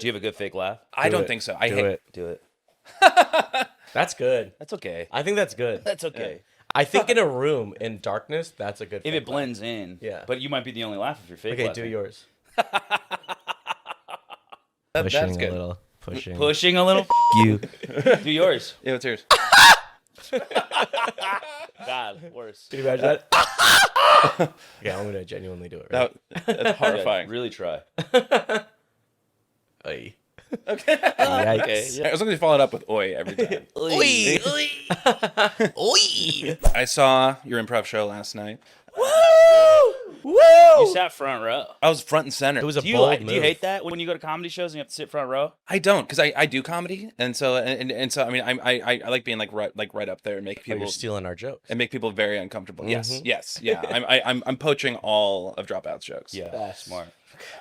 Do you have a good fake laugh? I don't think so. I hate it. Do it. That's good. That's okay. I think that's good. That's okay. I think in a room in darkness, that's a good. If fake it blends in. Yeah. But you might be the only laugh if you're fake laugh. Okay, laughing. do yours. That's Pushing good. a little. Pushing. Pushing a little. You. Do yours. Yeah, what's yours? God, worse. Can you imagine that? Yeah, I'm gonna genuinely do it. Right? That's horrifying. Yeah, really try. Oy. Okay. Yikes. Okay. Yeah. I was going to follow it up with oi every time. Oi! Oi! I saw your improv show last night. Woo! Woo! You sat front row. I was front and center. It was a Do you, bold do move. you hate that when you go to comedy shows and you have to sit front row? I don't, because I do comedy, and so I mean I like being like right up there and make Oh, people you're stealing our jokes. and make people very uncomfortable. Mhm. Yes, yeah. I'm poaching all of Dropout's jokes. Yeah, That's smart.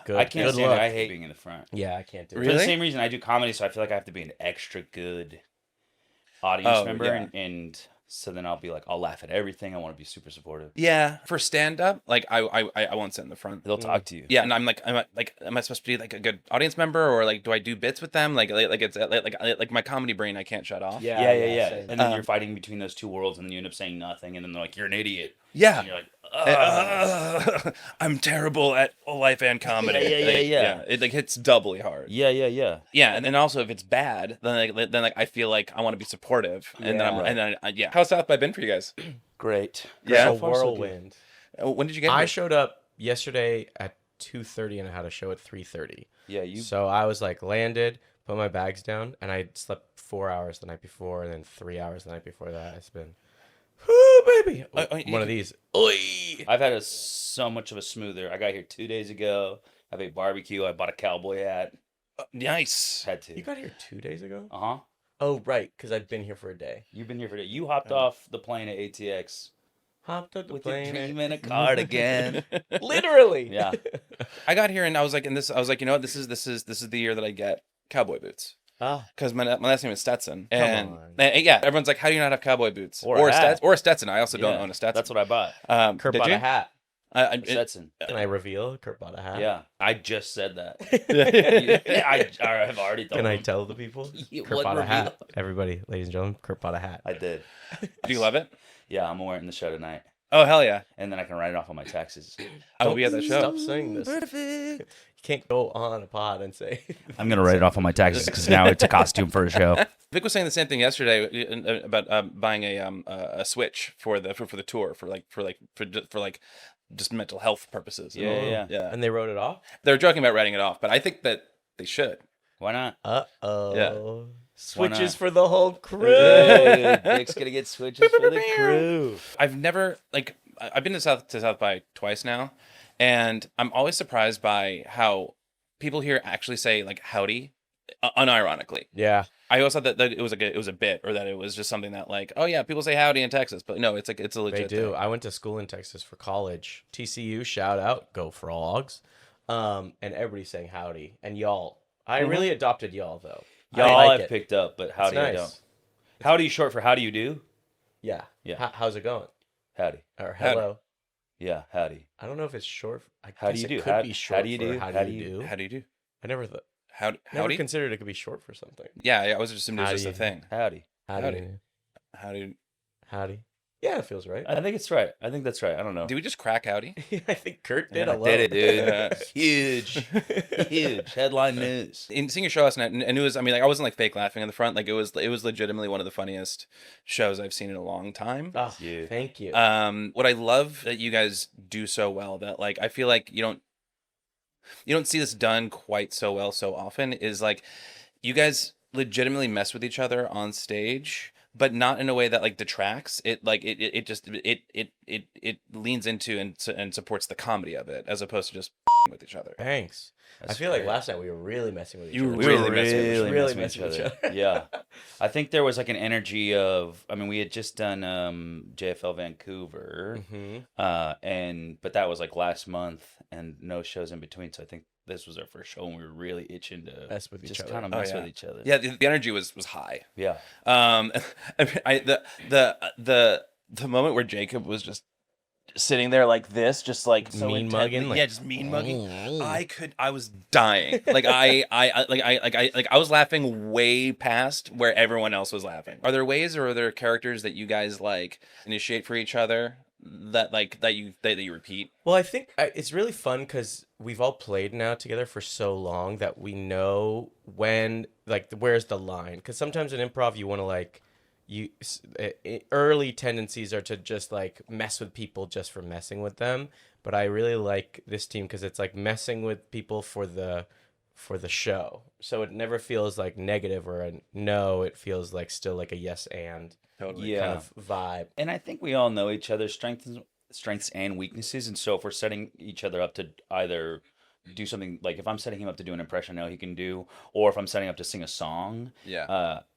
Good. I can't Good stand luck. it. I hate being in the front. Yeah, I can't do Really? For the same reason I do comedy, so I feel like I have to be an extra good audience member, yeah. and so then I'll be like, I'll laugh at everything. I want to be super supportive. Yeah, for stand up, like I won't sit in the front. They'll talk to you. Yeah, and I'm like, am I supposed to be like a good audience member, or like do I do bits with them? Like it's like my comedy brain I can't shut off. it. Yeah. Same. And then you're fighting between those two worlds, and then you end up saying nothing, and then they're like, "You're an idiot." Yeah. And you're like, "Ugh." I'm terrible at life and comedy. Yeah. It like hits doubly hard. Yeah. Yeah, and then also if it's bad, then I feel like I want to be supportive, and then yeah. How's South by been for you guys? Great. Yeah. It's a whirlwind. When did you get I here? showed up yesterday at 2:30 and I had a show at 3:30. Yeah, you. So I was like landed, put my bags down, and I slept 4 hours the night before, and then 3 hours the night before that. It's been, whoo, baby. One of these. Oi! I've had so much of a smoother. I got here 2 days ago. I have a barbecue. I bought a cowboy hat. Nice. Had to. You got here 2 days ago? Uh huh. Oh, right, because I've been here for a day. You've been here for a day. You hopped off the plane at ATX Hopped up the with your plane. dream in a cardigan. Literally. Yeah. I got here and I was like, you know what? This is the year that I get cowboy boots. Ah. Because my last name is Stetson, and on. yeah, everyone's like, "How do you not have cowboy boots?" Or a hat. Or a Stetson. I also don't Yeah, own a Stetson. That's what I bought. Kurt did bought you? a hat. Stetson. Can I reveal? Kurt bought a hat. Yeah. I just said that. Yeah. I have already told Can I them. tell the people? You- Kurt what bought a reveal? hat. Everybody, ladies and gentlemen, Kurt bought a hat. I did. Do you love it? Yeah, I'm wearing the show tonight. Oh hell yeah! And then I can write it off on my taxes. I will be at that show. Stop saying this. You can't go on a pod and say. I'm going to write it off on my taxes because now it's a costume for a show. Vic was saying the same thing yesterday about buying a Switch for the tour for just mental health purposes. Yeah. And they wrote it off? They're joking about writing it off, but I think that they should. Why not? Uh-oh. Yeah. Switches for the whole crew. Vic's going to get switches for the crew. I've never I've been to South by twice now, and I'm always surprised by how people here actually say like howdy, unironically. Yeah. I always thought that it was a bit, or that it was just something that like, oh yeah, people say howdy in Texas, but no, it's a legit They do. thing. I went to school in Texas for college. TCU, shout out, go frogs. And everybody's saying howdy. And y'all. I really adopted y'all, though. Y'all I like I've it. picked up, but howdy I nice. don't. Howdy short for how do you do? Yeah. Yeah. How's it going? Howdy. Or hello. Yeah, howdy. I don't know if it's short. How do guess you it do? Could How- be short how do you for do? How How do do you you do? How do you do? I never thought. Never Never considered it could be short for something. Yeah, I was just assuming it How was do just a you- thing. Howdy. Howdy. Howdy. Howdy. Yeah, it feels right. I think it's right. I think that's right. I don't know. Did we just crack howdy? I think Kurt did I alone. did it, dude. Yeah. Huge. Huge. Headline news. In seeing your show last night, and it was, I mean, like I wasn't like fake laughing in the front. Like it was legitimately one of the funniest shows I've seen in a long time. Oh, Yeah. thank you. What I love that you guys do so well, that like I feel like you don't see this done quite so well so often, is like you guys legitimately mess with each other on stage, but not in a way that like detracts. It like it just it leans into and supports the comedy of it, as opposed to just with each other. Thanks. I That's feel like great. last night we were really messing with each You other. were really messing with messing with each other. Yeah. I think there was like an energy of, I mean, we had just done JFL Vancouver, but that was like last month and no shows in between. So I think this was our first show and we were really itching to Mess with each just other. kind of Oh, mess yeah. with each other. Yeah, the energy was high. Yeah. I mean, the moment where Jacob was just sitting there like this, just like so mean intent- mugging, like, yeah, just mean mugging. I was dying. Like I was laughing way past where everyone else was laughing. Are there ways or are there characters that you guys like initiate for each other that you repeat? Well, I think it's really fun because we've all played now together for so long that we know when, like, where's the line. Because sometimes in improv, you want to, like, early tendencies are to just, like, mess with people just for messing with them. But I really like this team because it's, like, messing with people for the show. So it never feels like negative or a no. It feels like still like a yes and Totally. kind of vibe. And I think we all know each other's strengths and weaknesses, and so if we're setting each other up to either do something, like if I'm setting him up to do an impression I know he can do, or if I'm setting up to sing a song,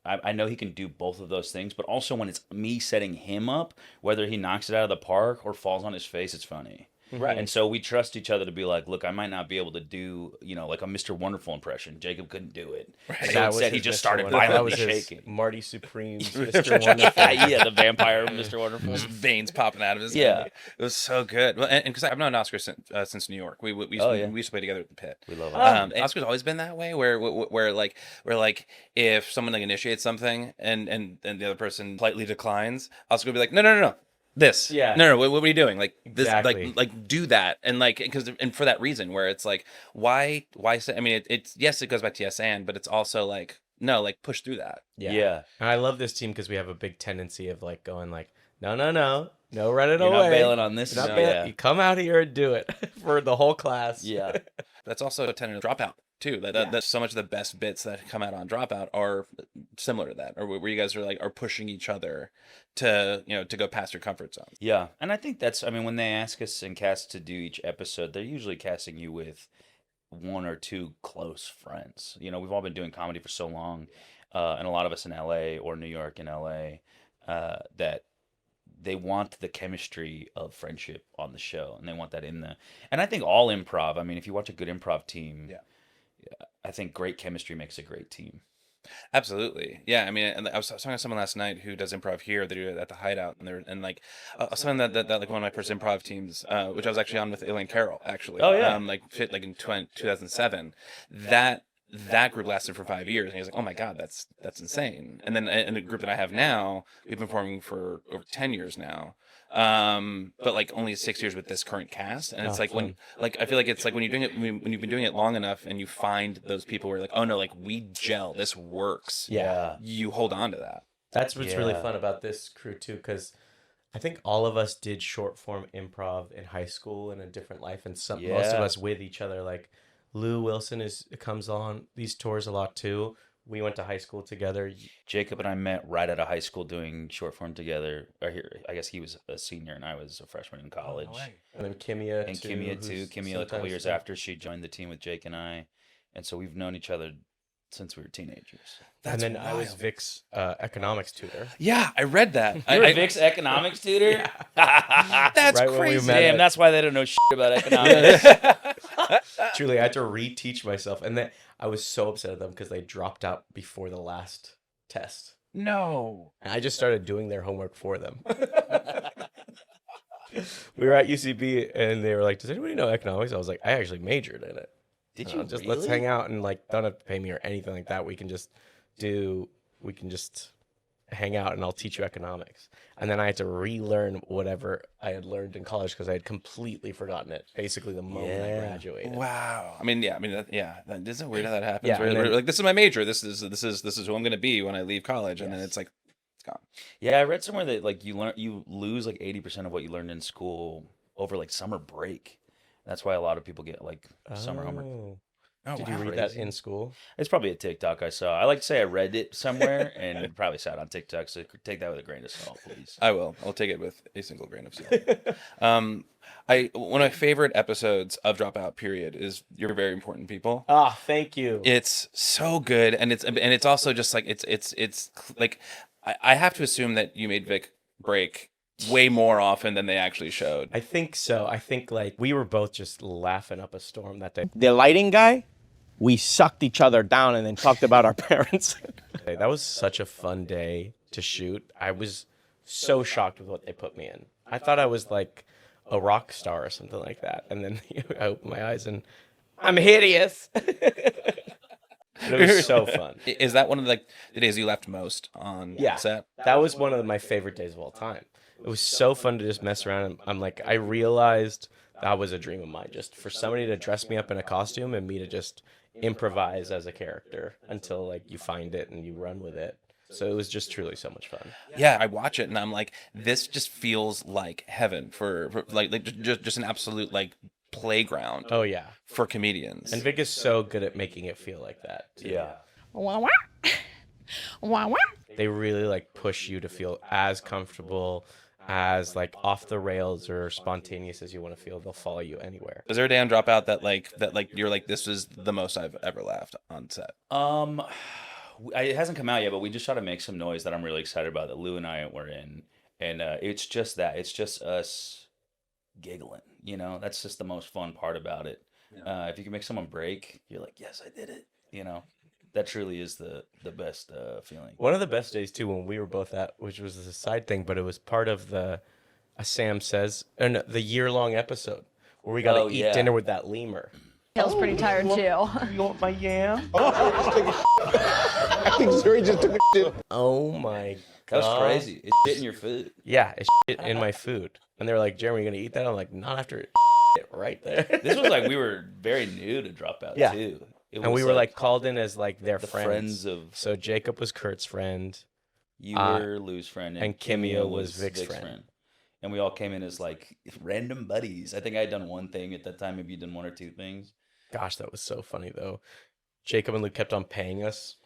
I know he can do both of those things. But also when it's me setting him up, whether he knocks it out of the park or falls on his face, it's funny. Right. And so we trust each other to be like, look, I might not be able to do, like a Mr. Wonderful impression. Jacob couldn't do it. Right. So instead he just started That violently was his shaking. Marty Supreme's Mr. Wonderful. Yeah, the vampire Mr. Wonderful. His veins popping out of his Yeah. head. It was so good. Well, and because I've known Oscar since New York. We used to play together at the Pit. We love it. And Oscar's always been that way, where like if someone like initiates something and the other person politely declines, Oscar will be like, no. This, no, what are you doing? Like this, Exactly. like do that, and like and for that reason, where it's like, why say? I mean, it's yes, it goes back to yes and, but it's also like no, like push through that. Yeah. And I love this team because we have a big tendency of like going like, no, run it You're away. not bailing on this. You're not No. bailing. Yeah. You come out here and do it for the whole class. Yeah. That's also a tenet of Dropout too. That's so much of the best bits that come out on Dropout are similar to that, or where you guys are pushing each other to go past your comfort zone. Yeah. And I think that's, I mean, when they ask us and cast to do each episode, they're usually casting you with one or two close friends. We've all been doing comedy for so long, and a lot of us in LA or New York and LA, that they want the chemistry of friendship on the show, and they want that in the. And I think all improv. I mean, if you watch a good improv team, I think great chemistry makes a great team. Absolutely, yeah. I mean, and I was talking to someone last night who does improv here. They do it at the Hideout, and like someone that like one of my first improv teams, which I was actually on with Elaine Carroll, actually. Oh, yeah. Like in 2007. That group lasted for 5 years, and he was like, "Oh my God, that's insane." And then in the group that I have now, we've been performing for over 10 years now. But like only 6 years with this current cast, and it's like fun. when, like, I feel like it's like when you're doing it, when you've been doing it long enough, and you find those people where you're like, oh no, like we gel, this works. Yeah. You hold on to that. That's what's really Yeah. fun about this crew too, because I think all of us did short form improv in high school in a different life, and most of Yeah. us with each other. Like Lou Wilson comes on these tours a lot too. We went to high school together. Jacob and I met right out of high school doing short form together. I guess he was a senior and I was a freshman in college. And then Kimia And too. Kimia too. who's Kimia a couple sometimes- years after she joined the team with Jake and I, and so we've known each other since we were teenagers. And then I was Vic's economics tutor. Yeah, I read that. You were Vic's economics tutor? That's Right when we crazy. met. Damn, that's why they don't know shit about economics. Truly, I had to reteach myself, and then I was so upset at them because they dropped out before the last test. No. And I just started doing their homework for them. We were at UCB, and they were like, "Does anybody know economics?" I was like, "I actually majored in it." Did you Just really? let's hang out and like don't have to pay me or anything like that. We can just hang out and I'll teach you economics. And then I had to relearn whatever I had learned in college because I had completely forgotten it basically the moment I Yeah. graduated. Wow. I mean, yeah. I mean, that isn't weird how that happens. Yeah, Where and we're then- like, this is my major. This is who I'm going to be when I leave college, and then Yes. it's like, it's gone. Yeah, I read somewhere that like you lose like 80% of what you learned in school over like summer break. That's why a lot of people get like summer homework. Oh. Oh, Did wow. you read that Crazy. in school? It's probably a TikTok I saw. I like to say I read it somewhere and it probably saw it on TikTok, so take that with a grain of salt, please. I will. I'll take it with a single grain of salt. One of my favorite episodes of Dropout period is You're Very Important People. Ah, thank you. It's so good, and it's also just like it's like I have to assume that you made Vic break way more often than they actually showed. I think so. I think like we were both just laughing up a storm that day. The lighting guy, we sucked each other down and then talked about our parents. That was such a fun day to shoot. I was so shocked with what they put me in. I thought I was like a rock star or something like that. And then I open my eyes and I'm hideous. It was so fun. Is that one of the days you laughed most on set? That was one of my favorite days of all time. It was so fun to just mess around. And I'm like, I realized that was a dream of mine, just for somebody to dress me up in a costume and me to just improvise as a character until like you find it and you run with it. So it was just truly so much fun. Yeah, I watch it and I'm like, this just feels like heaven for just an absolute like playground. Oh yeah, for comedians. and Vic is so good at making it feel like that too. Yeah. They really like push you to feel as comfortable, as like off the rails or spontaneous as you want to feel. They'll follow you anywhere. Is there a day on Dropout that you're like, this is the most I've ever laughed on set? It hasn't come out yet, but we just shot to Make Some Noise that I'm really excited about, that Lou and I were in, and it's just that. It's just us giggling. You know, that's just the most fun part about it. Yeah. If you can make someone break, you're like, yes, I did it. You know, that truly is the best feeling. One of the best days too, when we were both at, which was a side thing, but it was part of the Sam Says, and the year-long episode where we got to eat dinner with that lemur. Hill's pretty tired too. You want my yam? I think Siri just took a shit. Oh my That was God. crazy. It's shit in your food. Yeah, it's shit in my food. And they were like, Jeremy, you gonna eat that? I'm like, not after it right there. This was like, we were very new to Dropout Yeah. too. And we were like called in as like their the friends. of. So Jacob was Kurt's friend. You were Lou's friend, and Kimia was Vic's friend. And we all came in as like random buddies. I think I had done one thing at that time. Maybe you done one or two things. Gosh, that was so funny though. Jacob and Lou kept on paying us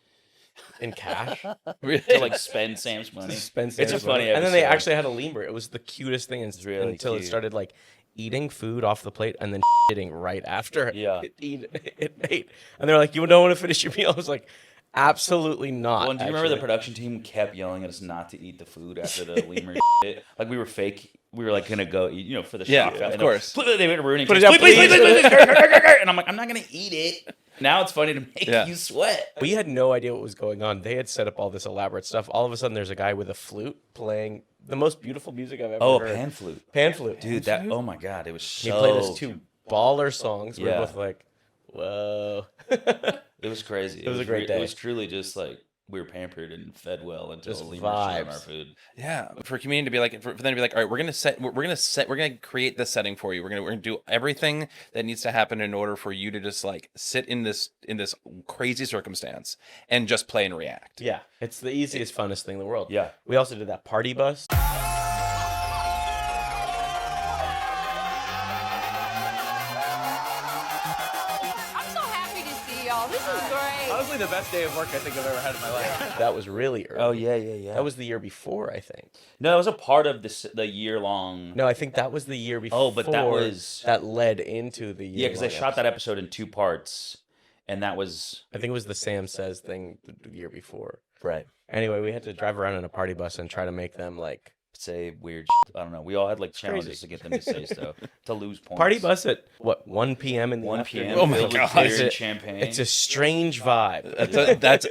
in cash. To like spend Sam's money. Spend It's a Sam's funny money. And then they episode. actually had a lemur. It was the cutest thing really until it cute. started like eating food off the plate and then shitting right after Yeah. it ate. And they're like, you don't want to finish your meal? I was like, absolutely not. Well, and do you remember the actually. production team kept yelling at us not to eat the food after the lemur shit? Like we were fake. We were like gonna go eat, you know, for the Yeah, show. of And course. They were ruining. Put it things. down, Please. please. And I'm like, I'm not gonna eat it. Now it's funny to make Yeah. you sweat. We had no idea what was going on. They had set up all this elaborate stuff. All of a sudden, there's a guy with a flute playing the most beautiful music I've ever Oh, heard. pan flute, Pan flute. dude. That. Oh my god, it was He so. played us two baller songs. We were Yeah. both like, whoa. It was crazy. It was a great day. It was truly just like we were pampered and fed well until Just the lemur shit on vibes. our food. Yeah, for a comedian to be like, for them to be like, all right, we're gonna create this setting for you. We're gonna do everything that needs to happen in order for you to just like sit in this crazy circumstance and just play and react. Yeah, it's the easiest, funnest thing in the world. Yeah. We also did that party bus. I'm so happy to see y'all. This is great. Honestly, the best day of work I think I've ever had in my life. That was really early. Oh yeah. That was the year before, I think. No, it was a part of the year long. No, I think that was the year before. Oh, but that was- that led into the year. Yeah, because they shot that episode in two parts, and that was I think it was the Sam Says thing the year before. right. Anyway, we had to drive around in a party bus and try to make them like Say weird. I don't know. We all had like challenges to get them to say stuff to lose points. party bus at what 1 p.m. in the 1 afternoon? p.m. Oh my filled with God. beer It's and a- champagne. It's a strange vibe. That's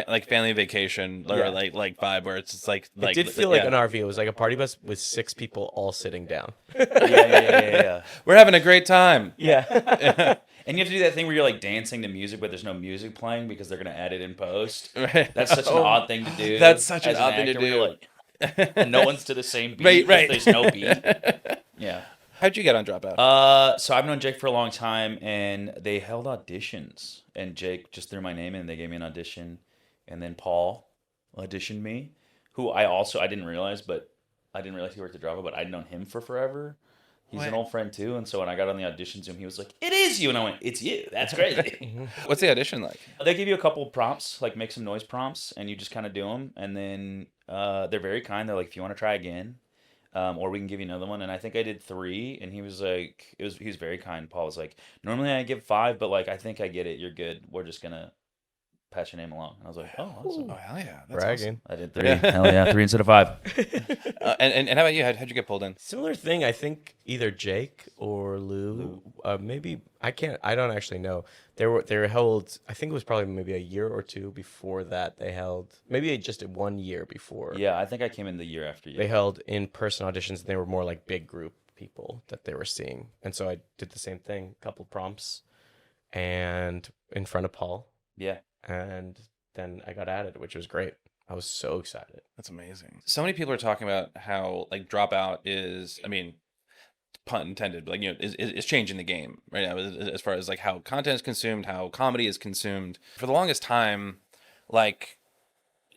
like family vacation or Yeah. like vibe where it's just like It did feel like yeah. an RV. It was like a party bus with 6 people all sitting down. yeah. We're having a great time. Yeah. And you have to do that thing where you're like dancing to music, but there's no music playing because they're gonna add it in post. Right. That's such an odd thing to do. That's such an as odd thing to actor, where do. you're like, and no one's to the same beat. Right, 'cause right. There's no beat. Yeah. How'd you get on Dropout? So I've known Jake for a long time, and they held auditions, and Jake just threw my name in. They gave me an audition, and then Paul auditioned me, who I didn't realize, but I didn't realize he worked at Dropout, but I'd known him for forever. He's an What? old friend too, and so when I got on the audition Zoom, he was like, "It is you," and I went, "It's you." That's crazy. What's the audition like? They give you a couple prompts, like make some noise prompts, and you just kind of do them, and then they're very kind. They're like, "If you want to try again, or we can give you another one." And I think I did 3, and he was like, he was very kind. Paul was like, "Normally I give 5, but like I think I get it. You're good. We're just gonna pass your name along." And I was like, "Oh, awesome." Oh hell yeah! That's Bragging. I did 3. Hell yeah, 3 instead of 5. awesome. And how about you? How'd you get pulled in? Similar thing, I think either Jake or Lou, maybe I don't actually know. They were held. I think it was probably maybe a year or two before that. They held maybe just 1 year before. Yeah, I think I came in the year after you. They held in-person auditions. And they were more like big group people that they were seeing. And so I did the same thing, a couple prompts, and in front of Paul. Yeah. And then I got added, which was great. I was so excited. That's amazing. So many people are talking about how like Dropout is, I mean, pun intended, but like, you know, is changing the game right now as far as like how content is consumed, how comedy is consumed. For the longest time, like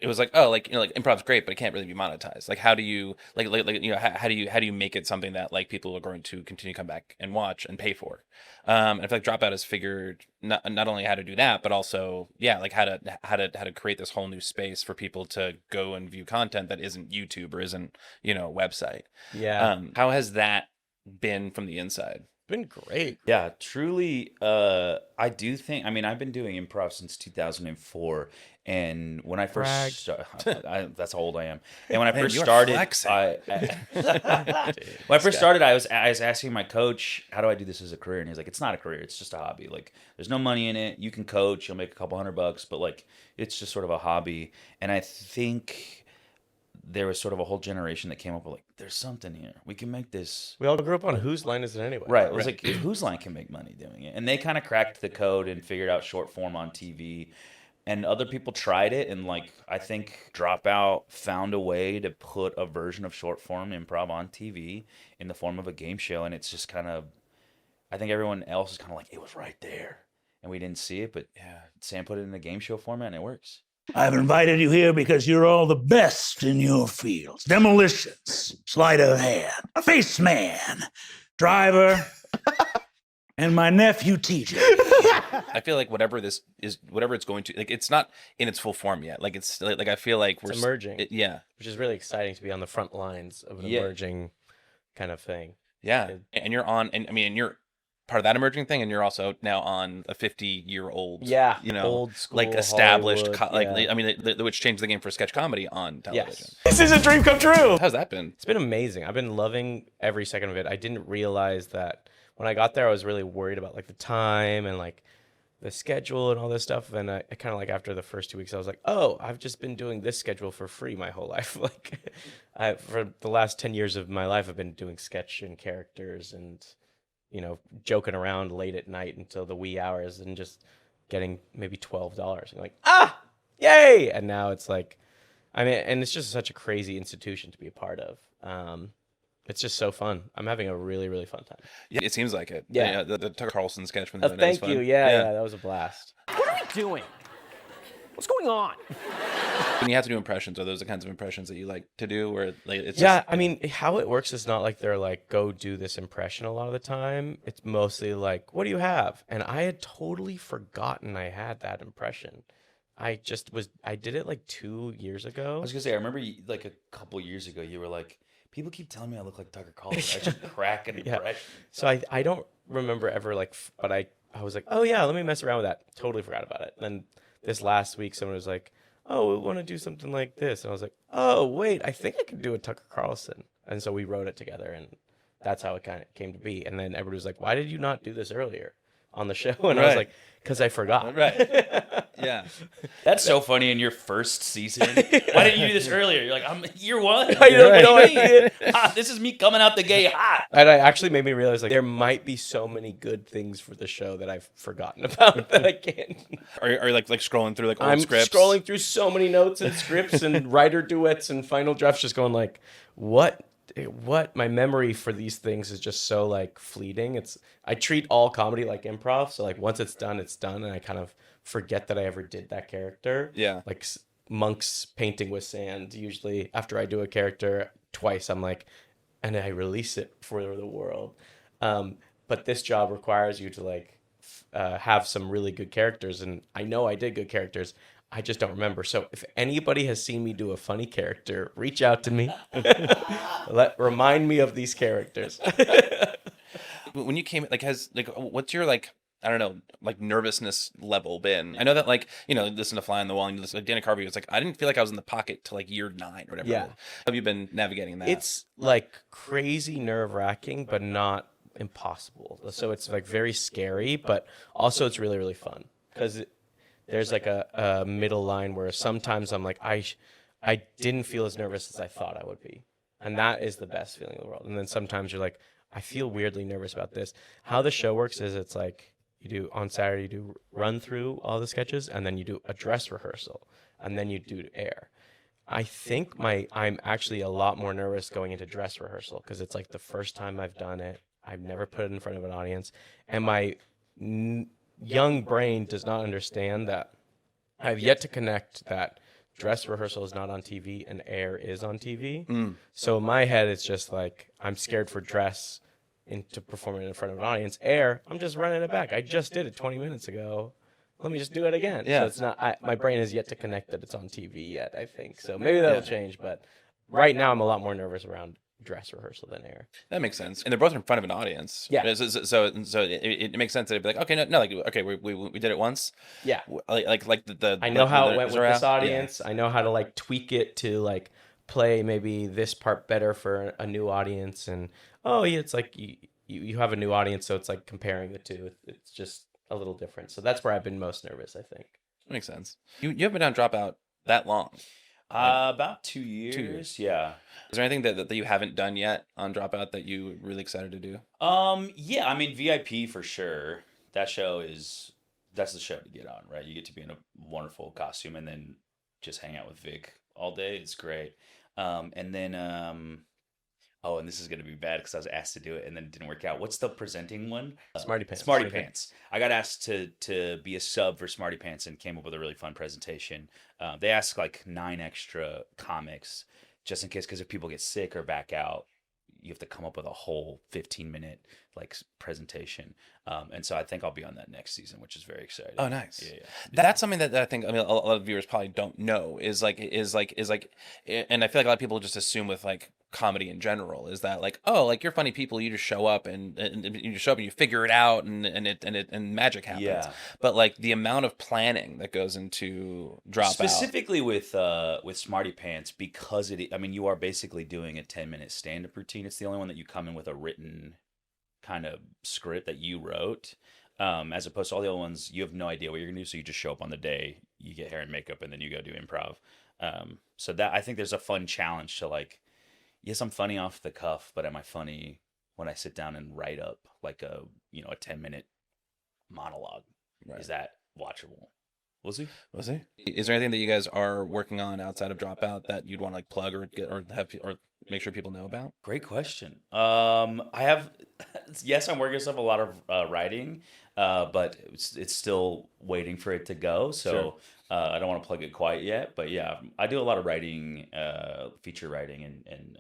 it was like, oh, like, you know, like improv's great, but it can't really be monetized. Like, how do you like you know, how do you make it something that like people are going to continue to come back and watch and pay for? And I feel like Dropout has figured not only how to do that, but also, yeah, like how to create this whole new space for people to go and view content that isn't YouTube or isn't, you know, website. Yeah. How has that been from the inside? Been great. Yeah, truly. I do think. I mean, I've been doing improv since 2004, and when I first, that's how old I am. And when I first started, when I first started, I was asking my coach, "How do I do this as a career?" And he's like, "It's not a career. It's just a hobby. Like, there's no money in it. You can coach. You'll make a couple $100, but like, it's just sort of a hobby." And I think there was sort of a whole generation that came up with like, there's something here. We can make this. We all grew up on Whose Line Is It Anyway? Right. It was like, Whose Line can make money doing it? And they kind of cracked the code and figured out short form on TV. And other people tried it. And like, I think Dropout found a way to put a version of short form improv on TV in the form of a game show. And it's just kind of, I think everyone else is kind of like, it was right there. And we didn't see it. But yeah, Sam put it in a game show format and it works. I've invited you here because you're all the best in your fields. Demolitions, sleight of hand, face man, driver, and my nephew TJ. I feel like whatever this is, whatever it's going to, like, it's not in its full form yet. Like, it's like I feel like it's emerging. Yeah, which is really exciting to be on the front lines of an emerging kind of thing. Yeah, and you're on, and I mean, and you're part of that emerging thing, and you're also now on a 50-year-old, you know, old school, like established, Hollywood, I mean, which changed the game for sketch comedy on television. Yes. This is a dream come true. How's that been? It's been amazing. I've been loving every second of it. I didn't realize that when I got there, I was really worried about like the time and like the schedule and all this stuff. And I kind of like after the first 2 weeks, I was like, oh, I've just been doing this schedule for free my whole life. Like for the last 10 years of my life, I've been doing sketch and characters and, you know, joking around late at night until the wee hours and just getting maybe $12. And like, yay! And now it's like, I mean, and it's just such a crazy institution to be a part of. It's just so fun. I'm having a really, really fun time. Yeah, it seems like it. Yeah. The Tucker Carlson sketch from the other day was Thank fun. you. Yeah, that was a blast. What are we doing? What's going on? When you have to do impressions, are those the kinds of impressions that you like to do? Where like it's I mean, how it works is not like they're like, go do this impression a lot of the time. It's mostly like, what do you have? And I had totally forgotten I had that impression. I did it like 2 years ago. I was gonna say, I remember like a couple years ago, you were like, people keep telling me I look like Tucker Carlson. I should crack an impression. So I don't remember ever like, but I was like, oh yeah, let me mess around with that. Totally forgot about it. Then this last week, someone was like, oh, we want to do something like this. And I was like, oh, wait, I think I could do a Tucker Carlson. And so we wrote it together, and that's how it kind of came to be. And then everybody was like, why did you not do this earlier on the show? And I was like, because I forgot. Right. Yeah. That's so funny in your first season. Why didn't you do this earlier? You're like, I'm year one. I don't know. This is me coming out the gate hot. And it actually made me realize like there might be so many good things for the show that I've forgotten about that I can't. Are you like scrolling through like old I'm scripts? scrolling through so many notes and scripts and writer duets and final drafts, just going like, what my memory for these things is just so like fleeting. I treat all comedy like improv, so like once it's done, and I kind of forget that I ever did that character. Yeah, like monks painting with sand. Usually after I do a character twice, I'm like, and I release it for the world. But this job requires you to like have some really good characters, and I know I did good characters. I just don't remember. So if anybody has seen me do a funny character, reach out to me. Remind me of these characters. When you came, like, what's your like, I don't know, like nervousness level been? I know that like, you know, listen to Fly on the Wall and you listen to Dana Carvey. It's like, I didn't feel like I was in the pocket till like year 9 or whatever. Yeah. How have you been navigating that? It's like crazy nerve-wracking, but not impossible. So it's like very scary, but also it's really, really fun because there's like a middle line where sometimes I'm like, I didn't feel as nervous as I thought I would be. And that is the best feeling in the world. And then sometimes you're like, I feel weirdly nervous about this. How the show works is it's like you do on Saturday, you do run through all the sketches, and then you do a dress rehearsal, and then you do air. I think I'm actually a lot more nervous going into dress rehearsal because it's like the first time I've done it. I've never put it in front of an audience, and my young brain does not understand that I've yet to connect that dress rehearsal is not on TV and air is on TV. So in my head, it's just like I'm scared for dress into performing in front of an audience. Air, I'm just running it back. I just did it 20 minutes ago. Let me just do it again. Yeah. So it's not. My brain has yet to connect that it's on TV yet. I think so. Maybe that'll change, but right now I'm a lot more nervous around dress rehearsal than air. That makes sense, and they're both in front of an audience. Yeah. So it makes sense that it'd be like, okay, no, like, okay, we did it once. Yeah. Like the I know how it went the with this yeah. audience. I know how to like tweak it to like play maybe this part better for a new audience. And yeah, it's like you have a new audience, so it's like comparing the two. It's just a little different. So that's where I've been most nervous, I think. Makes sense. You haven't been on Dropout that long. About 2 years. 2 years. Yeah. Is there anything that you haven't done yet on Dropout that you really excited to do? Yeah, I mean VIP for sure. That's the show to get on, right? You get to be in a wonderful costume and then just hang out with Vic all day. It's great. And then and this is gonna be bad because I was asked to do it and then it didn't work out. What's the presenting one? Smartypants. Smartypants. I got asked to be a sub for Smartypants and came up with a really fun presentation. They asked like 9 extra comics just in case, because if people get sick or back out, you have to come up with a whole 15-minute like presentation. And so I think I'll be on that next season, which is very exciting. Oh, nice. Yeah. That's something that I think, I mean, a lot of viewers probably don't know is like, and I feel like a lot of people just assume with like comedy in general is that like, oh, like you're funny people, you just show up and you just show up and you figure it out and magic happens. Yeah. But like the amount of planning that goes into Dropout. Specifically with Smartypants, because you are basically doing a 10-minute stand-up routine. It's the only one that you come in with a written kind of script that you wrote, as opposed to all the other ones, you have no idea what you're gonna do, so you just show up on the day, you get hair and makeup, and then you go do improv. So that, I think there's a fun challenge to like, yes, I'm funny off the cuff, but am I funny when I sit down and write up like a 10-minute monologue? Right. Is that watchable? We'll see. Is there anything that you guys are working on outside of Dropout that you'd want to like plug or get or make sure people know about? Great question. I have, yes, I'm working stuff, a lot of writing, but it's still waiting for it to go. So Sure. I don't want to plug it quite yet, but yeah, I do a lot of writing, feature writing and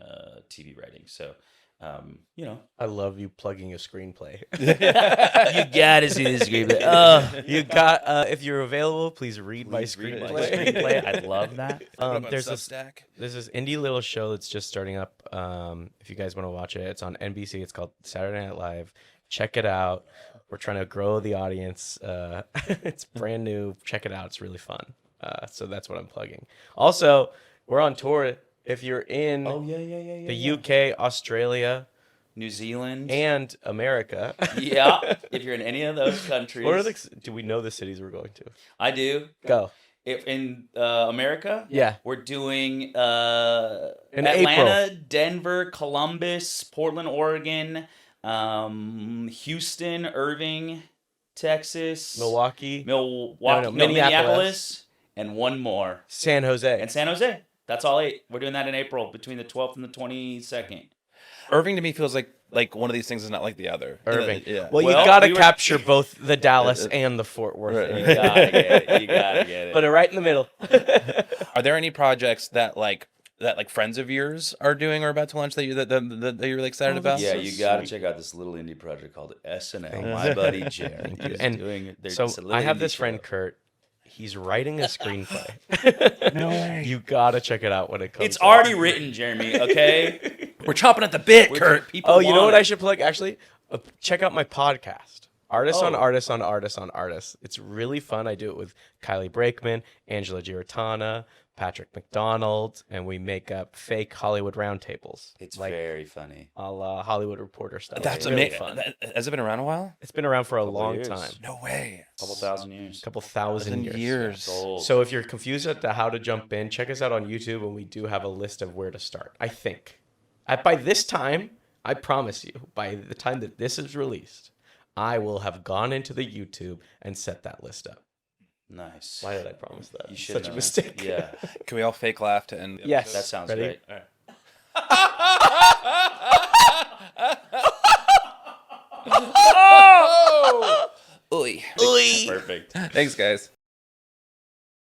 TV writing. So, I love you plugging a screenplay. you gotta see this screenplay. You got if you're available, please read my screenplay. I'd love that. There's this indie little show that's just starting up. If you guys want to watch it, it's on NBC. It's called Saturday Night Live. Check it out. We're trying to grow the audience. It's brand new. Check it out. It's really fun. So that's what I'm plugging. Also, we're on tour. If you're in the UK, Australia, New Zealand, and America. Yeah, if you're in any of those countries. What are do we know the cities we're going to? I do. Go. If in America, Yeah. we're doing In Atlanta, April. Denver, Columbus, Portland, Oregon, Houston, Irving, Texas, Milwaukee, Minneapolis, Minneapolis, and one more, San Jose. and San Jose. That's all 8. We're doing that in April, between the 12th and the 22nd. Irving to me feels like one of these things is not like the other. Irving. Yeah. Well, you Well, got to we were- capture both the Dallas and the Fort Worth Right. You area. gotta get it. You gotta get it. Put it right in the middle. Are there any projects that friends of yours are doing or about to launch that you're really excited about? Yeah, so you got to sweet. check out this little indie project called SNL. Thank My you. buddy Jerry you. is And doing. So it's a little I have indie this show. friend Kurt. He's writing a screenplay. No way. You gotta check it out when it comes. It's out. already written, Jeremy. Okay. We're chomping at the bit, Kurt. People Oh, you know want what it. I should plug? Actually, check out my podcast. Artists on Oh. Artists on Artists on Artists. It's really fun. I do it with Kylie Brakeman, Angela Giratana, Patrick McDonald, and we make up fake Hollywood roundtables. It's like very funny. a la Hollywood Reporter style. That's It's really amazing. fun. Has it been around a while? It's been around for a Couple long years. time. No way. Couple thousand years. Couple thousand years. It's old. So if you're confused as to how to jump in, check us out on YouTube, and we do have a list of where to start. I think. By this time, I promise you, by the time that this is released, I will have gone into the YouTube and set that list up. Nice. Why did I promise that? You should Such a know. mistake. Yeah. Can we all fake laugh to end? the Yes. episode? That sounds Ready? great. All right. Oy. Perfect. Thanks, guys.